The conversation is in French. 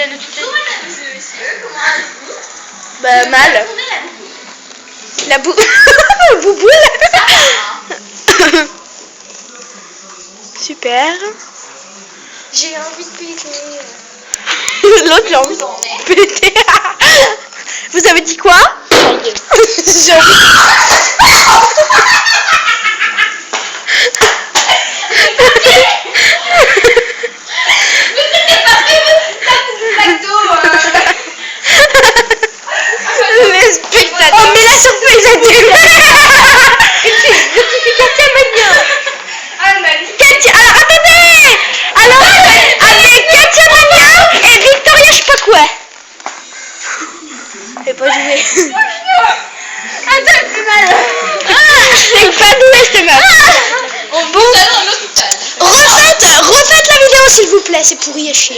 de toutes les... Comment allez-vous? Bah mal. La bouboule. Super. J'ai envie de péter. L'autre il a envie de péter. Vous avez dit quoi? J'ai envie... Les spectateurs. Oh mais la surprise a été Katia, alors attendez. Alors avec Katia Mania et Victoria je sais pas quoi. J'ai pas joué. Attends, c'est mal. C'est pas doué cette meuf. Bon, refaites la vidéo s'il vous plaît, c'est pourri à chier.